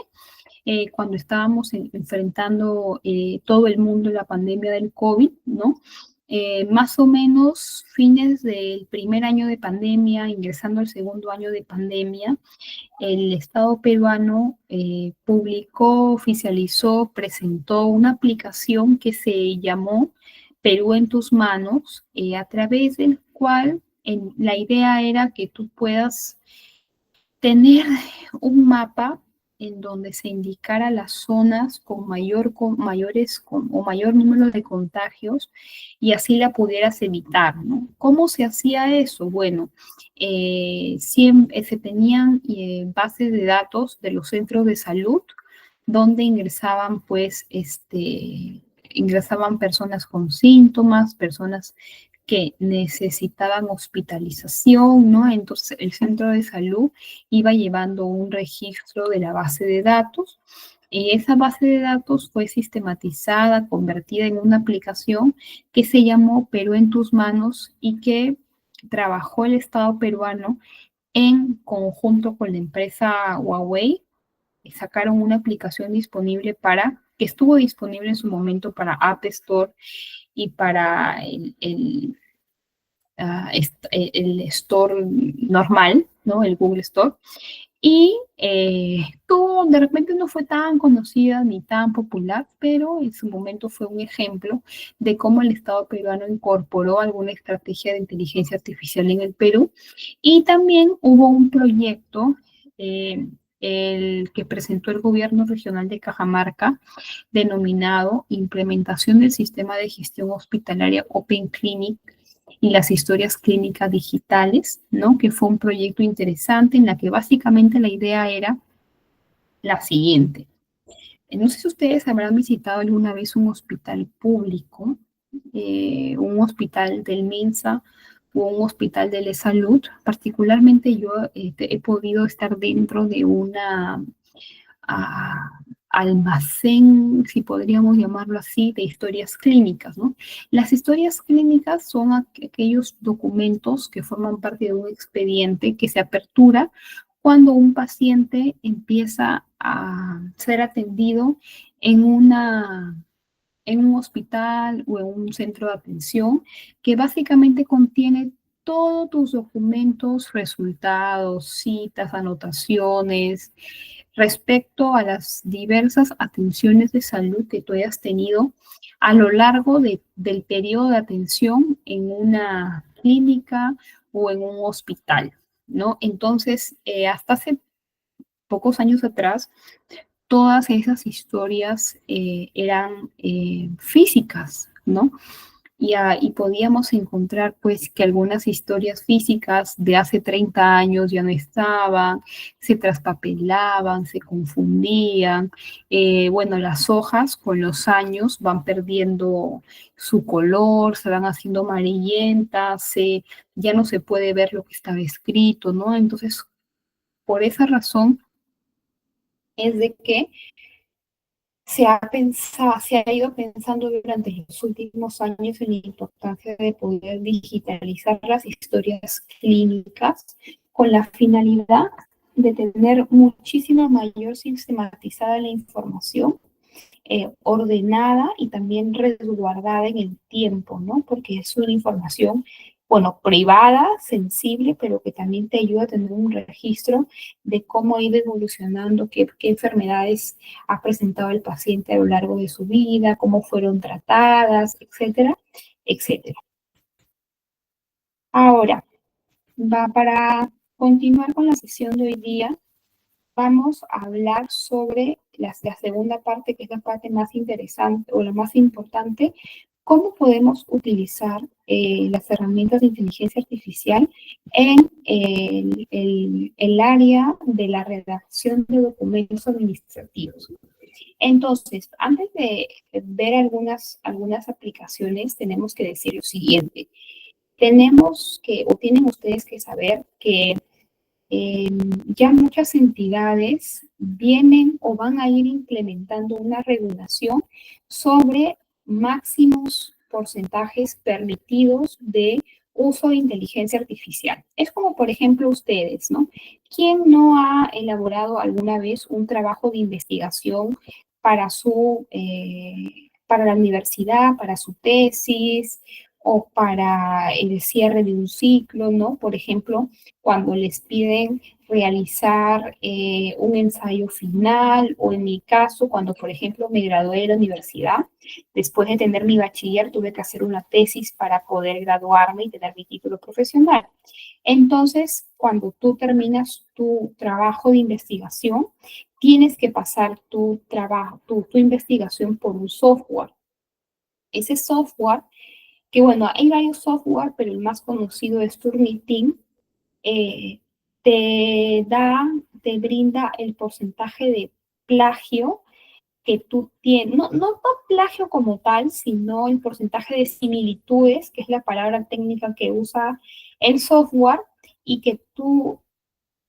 cuando estábamos enfrentando todo el mundo la pandemia del COVID, ¿no? Más o menos fines del primer año de pandemia, ingresando al segundo año de pandemia, el Estado peruano publicó, oficializó, presentó una aplicación que se llamó Perú en tus manos, a través del cual la idea era que tú puedas tener un mapa en donde se indicara las zonas con o mayor número de contagios y así la pudieras evitar, ¿no? ¿Cómo se hacía eso? Bueno, siempre se tenían bases de datos de los centros de salud donde ingresaban, pues, ingresaban personas con síntomas, personas que necesitaban hospitalización, ¿no? Entonces el centro de salud iba llevando un registro de la base de datos y esa base de datos fue sistematizada, convertida en una aplicación que se llamó Perú en tus manos y que trabajó el Estado peruano en conjunto con la empresa Huawei. Sacaron una aplicación disponible que estuvo disponible en su momento para App Store y para el store normal, ¿no? El Google Store. Y de repente no fue tan conocida ni tan popular, pero en su momento fue un ejemplo de cómo el Estado peruano incorporó alguna estrategia de inteligencia artificial en el Perú. Y también hubo un proyecto, el que presentó el gobierno regional de Cajamarca, denominado Implementación del Sistema de Gestión Hospitalaria Open Clinic y las historias clínicas digitales, ¿no? Que fue un proyecto interesante en la que básicamente la idea era la siguiente. No sé si ustedes habrán visitado alguna vez un hospital público, un hospital del MINSA o un hospital de la salud. Particularmente yo he podido estar dentro de una almacén, si podríamos llamarlo así, de historias clínicas, ¿no? Las historias clínicas son aquellos documentos que forman parte de un expediente que se apertura cuando un paciente empieza a ser atendido en en un hospital o en un centro de atención, que básicamente contiene todos tus documentos, resultados, citas, anotaciones, respecto a las diversas atenciones de salud que tú hayas tenido a lo largo del periodo de atención en una clínica o en un hospital, ¿no? Entonces, hasta hace pocos años atrás, todas esas historias eran físicas, ¿no? Y podíamos encontrar pues que algunas historias físicas de hace 30 años ya no estaban, se traspapelaban, se confundían. Bueno, las hojas con los años van perdiendo su color, se van haciendo amarillentas, ya no se puede ver lo que estaba escrito, ¿no? Entonces, por esa razón es de que se ha ido pensando durante los últimos años en la importancia de poder digitalizar las historias clínicas con la finalidad de tener muchísima mayor sistematizada la información, ordenada y también resguardada en el tiempo, ¿no? Porque es una información bueno, privada, sensible, pero que también te ayuda a tener un registro de cómo ha ido evolucionando, qué enfermedades ha presentado el paciente a lo largo de su vida, cómo fueron tratadas, etcétera, etcétera. Ahora, para continuar con la sesión de hoy día, vamos a hablar sobre la segunda parte, que es la parte más interesante o la más importante, cómo podemos utilizar las herramientas de inteligencia artificial en el área de la redacción de documentos administrativos. Entonces, antes de ver algunas aplicaciones, tenemos que decir lo siguiente. Tienen ustedes que saber que ya muchas entidades vienen o van a ir implementando una regulación sobre máximos porcentajes permitidos de uso de inteligencia artificial. Es como, por ejemplo, ustedes, ¿no? ¿Quién no ha elaborado alguna vez un trabajo de investigación para la universidad, para su tesis o para el cierre de un ciclo, ¿no? Por ejemplo, cuando les piden realizar un ensayo final o en mi caso, cuando por ejemplo me gradué de la universidad, después de tener mi bachiller tuve que hacer una tesis para poder graduarme y tener mi título profesional. Entonces, cuando tú terminas tu trabajo de investigación, tienes que pasar tu trabajo, tu investigación por un software. Ese software, que bueno, hay varios software, pero el más conocido es Turnitin, eh, te brinda el porcentaje de plagio que tú tienes, no plagio como tal, sino el porcentaje de similitudes, que es la palabra técnica que usa el software, y que tú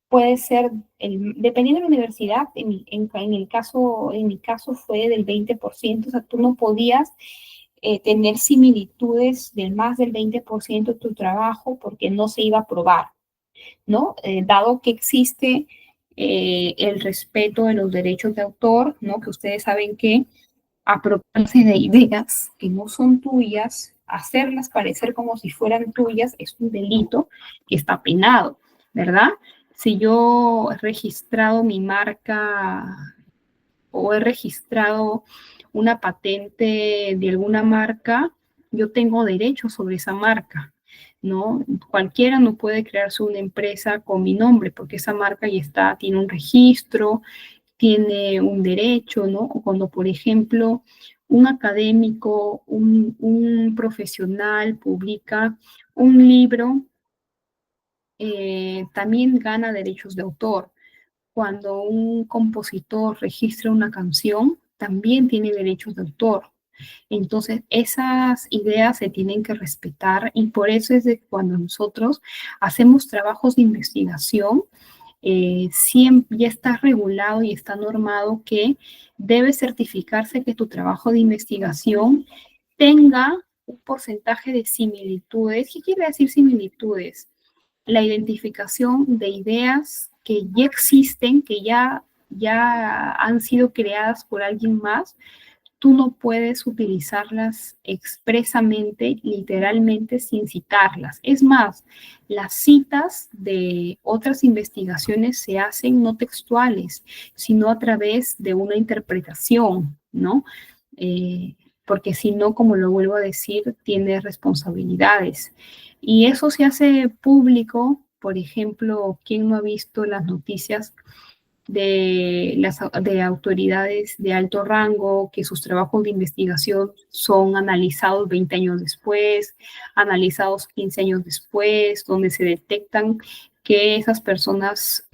puedes ser, dependiendo de la universidad, en mi caso fue del 20%, o sea, tú no podías tener similitudes del más del 20% de tu trabajo porque no se iba a probar. ¿No? Dado que existe el respeto de los derechos de autor, ¿no? Que ustedes saben que apropiarse de ideas que no son tuyas, hacerlas parecer como si fueran tuyas, es un delito que está penado, ¿verdad? Si yo he registrado mi marca o he registrado una patente de alguna marca, yo tengo derecho sobre esa marca, ¿no? Cualquiera no puede crearse una empresa con mi nombre porque esa marca ya está, tiene un registro, tiene un derecho, ¿no? O cuando, por ejemplo, un académico, un profesional publica un libro, también gana derechos de autor. Cuando un compositor registra una canción, también tiene derechos de autor. Entonces, esas ideas se tienen que respetar y por eso es de cuando nosotros hacemos trabajos de investigación, siempre ya está regulado y está normado que debe certificarse que tu trabajo de investigación tenga un porcentaje de similitudes. ¿Qué quiere decir similitudes? La identificación de ideas que ya existen, que ya han sido creadas por alguien más, tú no puedes utilizarlas expresamente, literalmente, sin citarlas. Es más, las citas de otras investigaciones se hacen no textuales, sino a través de una interpretación, ¿no? Porque si no, como lo vuelvo a decir, tiene responsabilidades. Y eso se hace público, por ejemplo, ¿quién no ha visto las noticias de autoridades de alto rango, que sus trabajos de investigación son analizados 20 años después, analizados 15 años después, donde se detectan que esas personas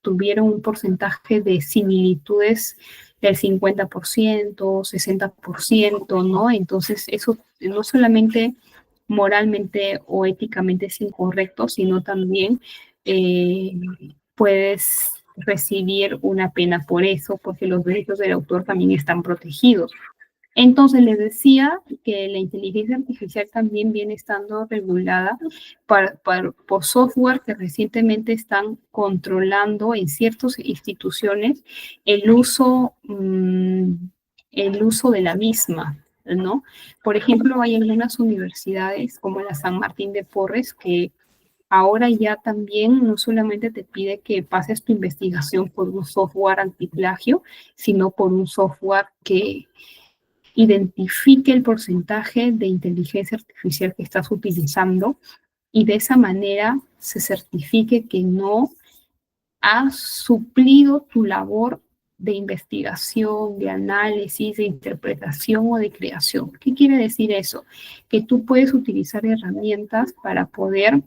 tuvieron un porcentaje de similitudes del 50%, 60%, ¿no? Entonces, eso no solamente moralmente o éticamente es incorrecto, sino también puedes recibir una pena por eso, porque los derechos del autor también están protegidos. Entonces les decía que la inteligencia artificial también viene estando regulada por software que recientemente están controlando en ciertas instituciones el uso de la misma. ¿no? Por ejemplo, hay algunas universidades como la San Martín de Porres que ahora ya también no solamente te pide que pases tu investigación por un software antiplagio, sino por un software que identifique el porcentaje de inteligencia artificial que estás utilizando y de esa manera se certifique que no has suplido tu labor de investigación, de análisis, de interpretación o de creación. ¿Qué quiere decir eso? Que tú puedes utilizar herramientas para poder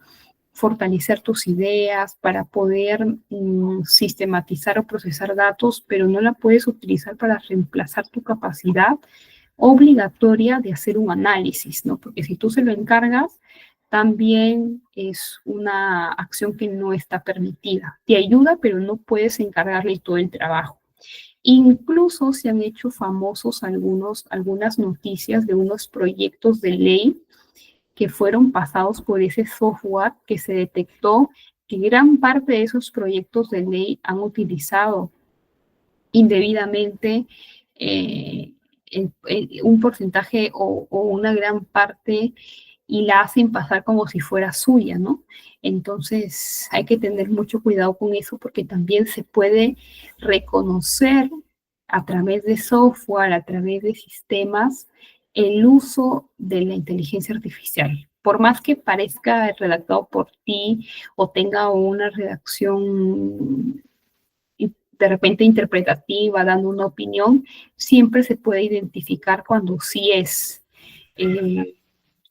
fortalecer tus ideas, para poder sistematizar o procesar datos, pero no la puedes utilizar para reemplazar tu capacidad obligatoria de hacer un análisis, ¿no? Porque si tú se lo encargas, también es una acción que no está permitida. Te ayuda, pero no puedes encargarle todo el trabajo. Incluso se han hecho famosos algunas noticias de unos proyectos de ley que fueron pasados por ese software que se detectó que gran parte de esos proyectos de ley han utilizado indebidamente un porcentaje o una gran parte y la hacen pasar como si fuera suya, ¿no? Entonces hay que tener mucho cuidado con eso porque también se puede reconocer a través de software, a través de sistemas, el uso de la inteligencia artificial. Por más que parezca redactado por ti o tenga una redacción de repente interpretativa, dando una opinión, siempre se puede identificar cuando sí es,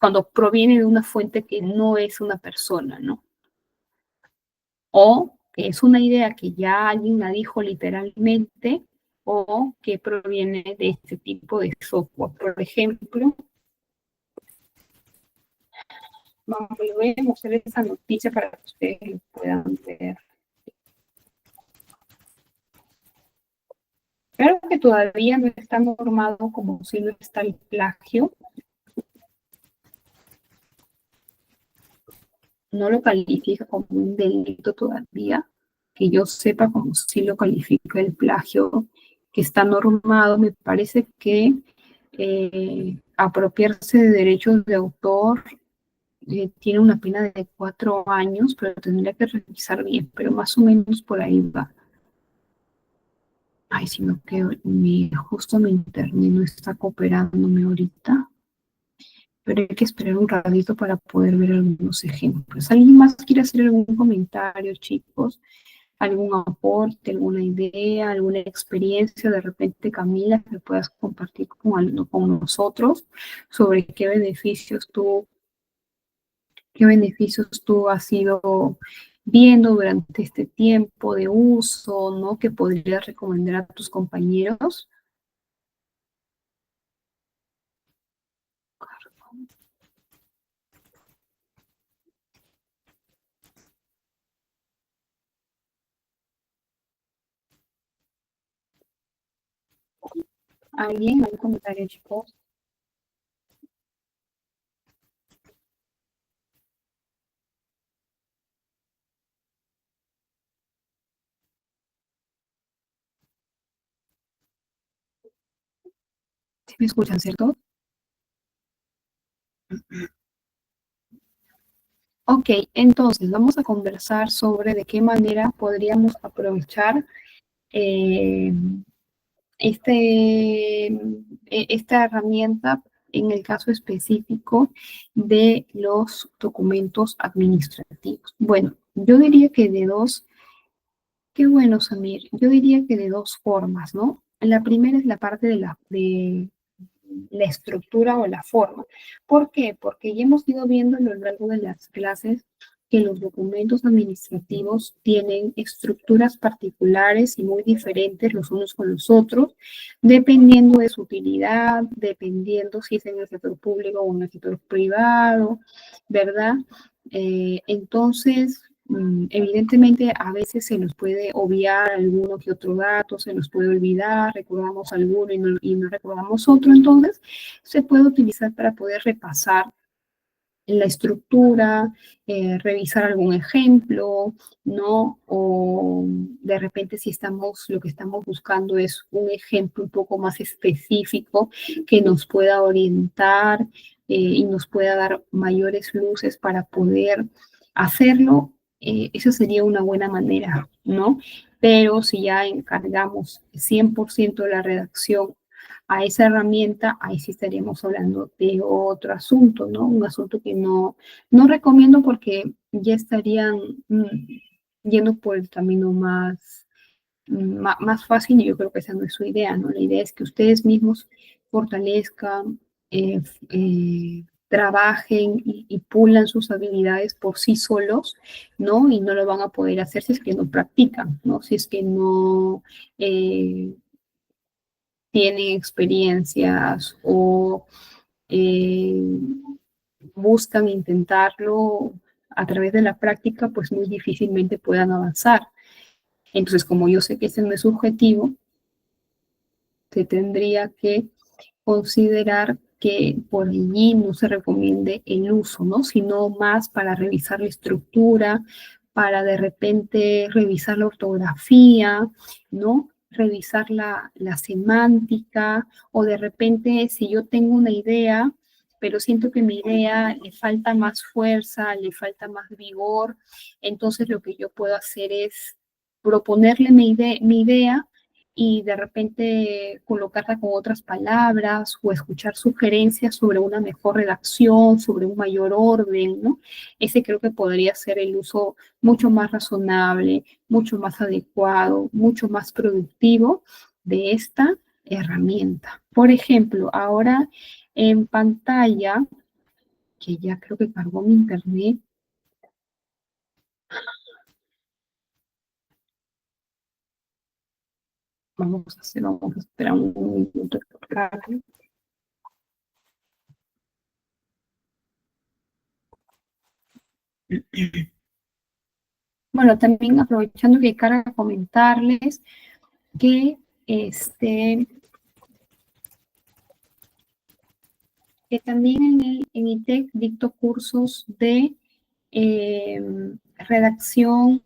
cuando proviene de una fuente que no es una persona, ¿no? O que es una idea que ya alguien la dijo literalmente, o que proviene de este tipo de software. Por ejemplo, voy a mostrar esa noticia para que ustedes lo puedan ver. Claro que todavía no está normado como si no está el plagio. No lo califica como un delito todavía, que yo sepa como si lo califica el plagio que está normado. Me parece que apropiarse de derechos de autor tiene una pena de 4 años, pero tendría que revisar bien, pero más o menos por ahí va. Ay, sino que justo mi internet no está cooperándome ahorita, pero hay que esperar un ratito para poder ver algunos ejemplos. ¿Alguien más quiere hacer algún comentario, chicos? ¿Algún aporte, alguna idea, alguna experiencia de repente, Camila, que puedas compartir con nosotros sobre qué beneficios tú has ido viendo durante este tiempo de uso, ¿no? Que podrías recomendar a tus compañeros? ¿Alguien? ¿Algún comentario, chicos? ¿Sí me escuchan, cierto? Ok, entonces vamos a conversar sobre de qué manera podríamos aprovechar eh, esta herramienta en el caso específico de los documentos administrativos. Bueno, yo diría que qué bueno, Samir, yo diría que de dos formas, ¿no? La primera es la parte de la estructura o la forma. ¿Por qué? Porque ya hemos ido viendo a lo largo de las clases que los documentos administrativos tienen estructuras particulares y muy diferentes los unos con los otros, dependiendo de su utilidad, dependiendo si es en el sector público o en el sector privado, ¿verdad? Entonces, evidentemente, a veces se nos puede obviar alguno que otro dato, se nos puede olvidar, recordamos alguno y no recordamos otro, entonces se puede utilizar para poder repasar la estructura, revisar algún ejemplo, ¿no? O de repente si lo que estamos buscando es un ejemplo un poco más específico que nos pueda orientar y nos pueda dar mayores luces para poder hacerlo, eso sería una buena manera, ¿no? Pero si ya encargamos 100% la redacción a esa herramienta, ahí sí estaríamos hablando de otro asunto, ¿no? Un asunto que no recomiendo porque ya estarían yendo por el camino más fácil y yo creo que esa no es su idea, ¿no? La idea es que ustedes mismos fortalezcan, trabajen y pulan sus habilidades por sí solos, ¿no? Y no lo van a poder hacer si es que no practican, ¿no? Si es que no tienen experiencias o eh, buscan intentarlo a través de la práctica, pues muy difícilmente puedan avanzar. Entonces, como yo sé que ese no es su objetivo, se tendría que considerar que por allí no se recomiende el uso, ¿no? Sino más para revisar la estructura, para de repente revisar la ortografía, ¿no? Revisar la semántica, o de repente si yo tengo una idea, pero siento que mi idea le falta más fuerza, le falta más vigor, entonces lo que yo puedo hacer es proponerle mi idea y de repente colocarla con otras palabras o escuchar sugerencias sobre una mejor redacción, sobre un mayor orden, ¿no? Ese creo que podría ser el uso mucho más razonable, mucho más adecuado, mucho más productivo de esta herramienta. Por ejemplo, ahora en pantalla, que ya creo que cargó mi internet, vamos a esperar un minuto. Bueno, también aprovechando que carga, comentarles que, que también en ITEC dicto cursos de eh, redacción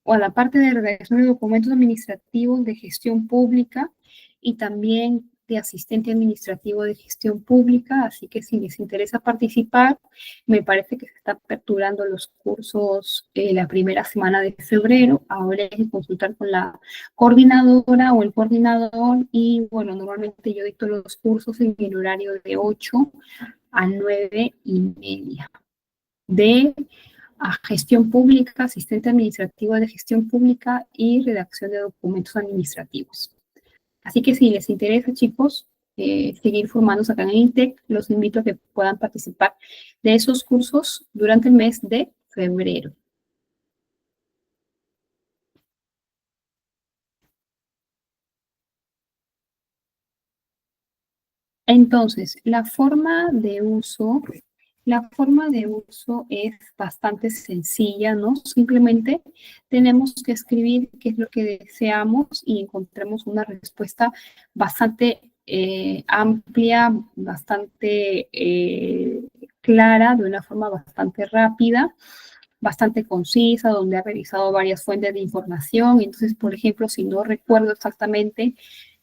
o a la parte de redacción de documentos administrativos de gestión pública y también de asistente administrativo de gestión pública, así que si les interesa participar, me parece que se está aperturando los cursos la primera semana de febrero, ahora hay que consultar con la coordinadora o el coordinador y bueno, normalmente yo dicto los cursos en el horario de 8 a 9:30 de a gestión pública, asistente administrativo de gestión pública y redacción de documentos administrativos. Así que si les interesa, chicos, seguir formándose acá en INTEC, los invito a que puedan participar de esos cursos durante el mes de febrero. Entonces, la forma de uso es bastante sencilla, ¿no? Simplemente tenemos que escribir qué es lo que deseamos y encontremos una respuesta bastante amplia, bastante clara, de una forma bastante rápida, bastante concisa, donde ha revisado varias fuentes de información. Entonces, por ejemplo, si no recuerdo exactamente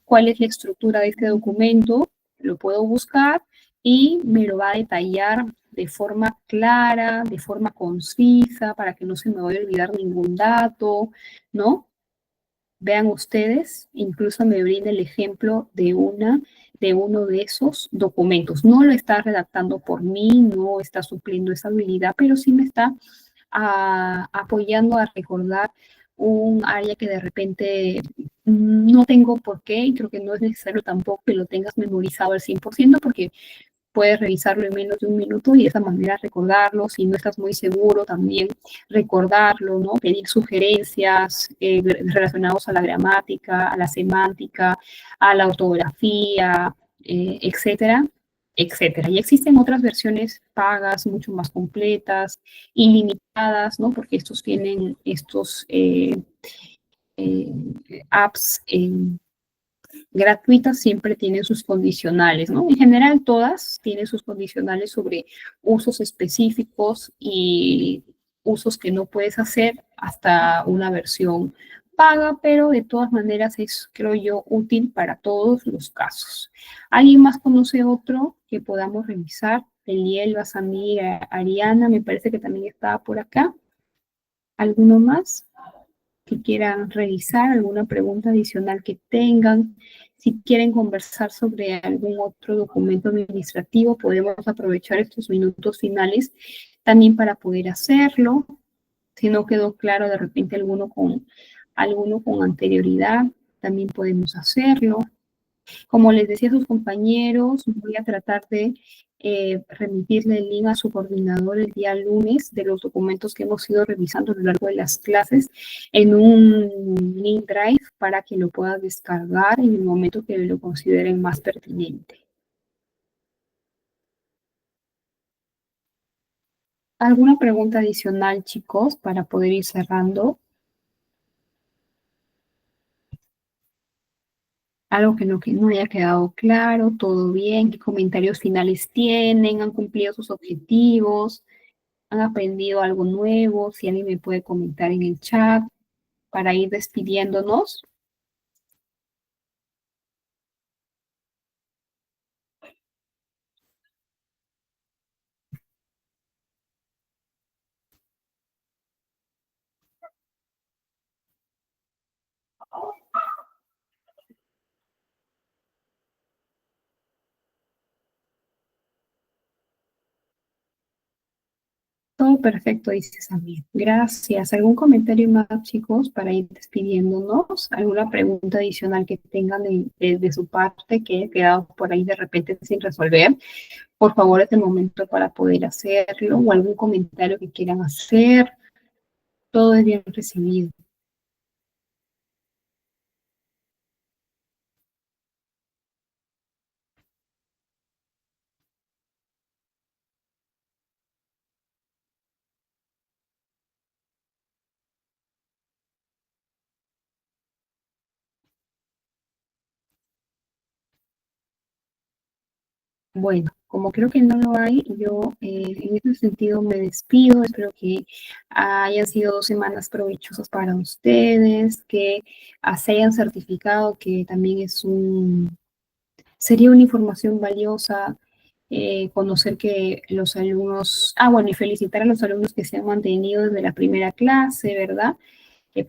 cuál es la estructura de este documento, lo puedo buscar y me lo va a detallar de forma clara, de forma concisa, para que no se me vaya a olvidar ningún dato, ¿no? Vean ustedes, incluso me brinda el ejemplo de uno de esos documentos. No lo está redactando por mí, no está supliendo esa habilidad, pero sí me está apoyando a recordar un área que de repente no tengo por qué, y creo que no es necesario tampoco que lo tengas memorizado al 100%, porque puedes revisarlo en menos de un minuto y de esa manera recordarlo. Si no estás muy seguro, también recordarlo, ¿no? Pedir sugerencias relacionadas a la gramática, a la semántica, a la ortografía, etcétera, etcétera. Y existen otras versiones pagas, mucho más completas, ilimitadas, ¿no? Porque estos tienen estos apps gratuitas siempre tienen sus condicionales, ¿no? En general todas tienen sus condicionales sobre usos específicos y usos que no puedes hacer hasta una versión paga, pero de todas maneras es, creo yo, útil para todos los casos. ¿Alguien más conoce otro que podamos revisar? Eliel, Basamir, Ariana, me parece que también estaba por acá. ¿Alguno más que quieran revisar? ¿Alguna pregunta adicional que tengan? Si quieren conversar sobre algún otro documento administrativo, podemos aprovechar estos minutos finales también para poder hacerlo. Si no quedó claro de repente alguno con anterioridad, también podemos hacerlo. Como les decía a sus compañeros, voy a tratar de remitirle el link a su coordinador el día lunes de los documentos que hemos ido revisando a lo largo de las clases en un link drive para que lo puedan descargar en el momento que lo consideren más pertinente. ¿Alguna pregunta adicional, chicos, para poder ir cerrando? Algo que no haya quedado claro, todo bien, qué comentarios finales tienen, han cumplido sus objetivos, han aprendido algo nuevo, si alguien me puede comentar en el chat para ir despidiéndonos. Todo perfecto, dice Samir. Gracias. ¿Algún comentario más, chicos, para ir despidiéndonos? ¿Alguna pregunta adicional que tengan de su parte que haya quedado por ahí de repente sin resolver? Por favor, es el momento para poder hacerlo o algún comentario que quieran hacer. Todo es bien recibido. Bueno, como creo que no lo hay, yo en ese sentido me despido. Espero que hayan sido 2 semanas provechosas para ustedes, que se hayan certificado, que también sería una información valiosa conocer que los alumnos, bueno, y felicitar a los alumnos que se han mantenido desde la primera clase, ¿verdad?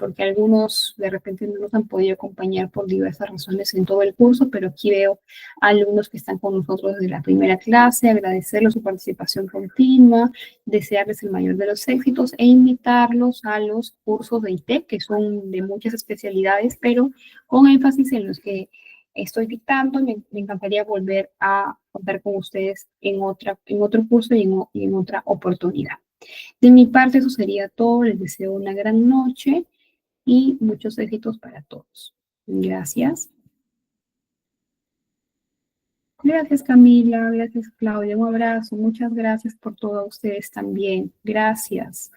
Porque algunos de repente no nos han podido acompañar por diversas razones en todo el curso, pero aquí veo alumnos que están con nosotros desde la primera clase, agradecerles su participación continua, desearles el mayor de los éxitos e invitarlos a los cursos de ITEC, que son de muchas especialidades, pero con énfasis en los que estoy dictando. Me encantaría volver a contar con ustedes en otro curso y en otra oportunidad. De mi parte, eso sería todo. Les deseo una gran noche y muchos éxitos para todos. Gracias. Gracias, Camila. Gracias, Claudia. Un abrazo. Muchas gracias por todo a ustedes también. Gracias.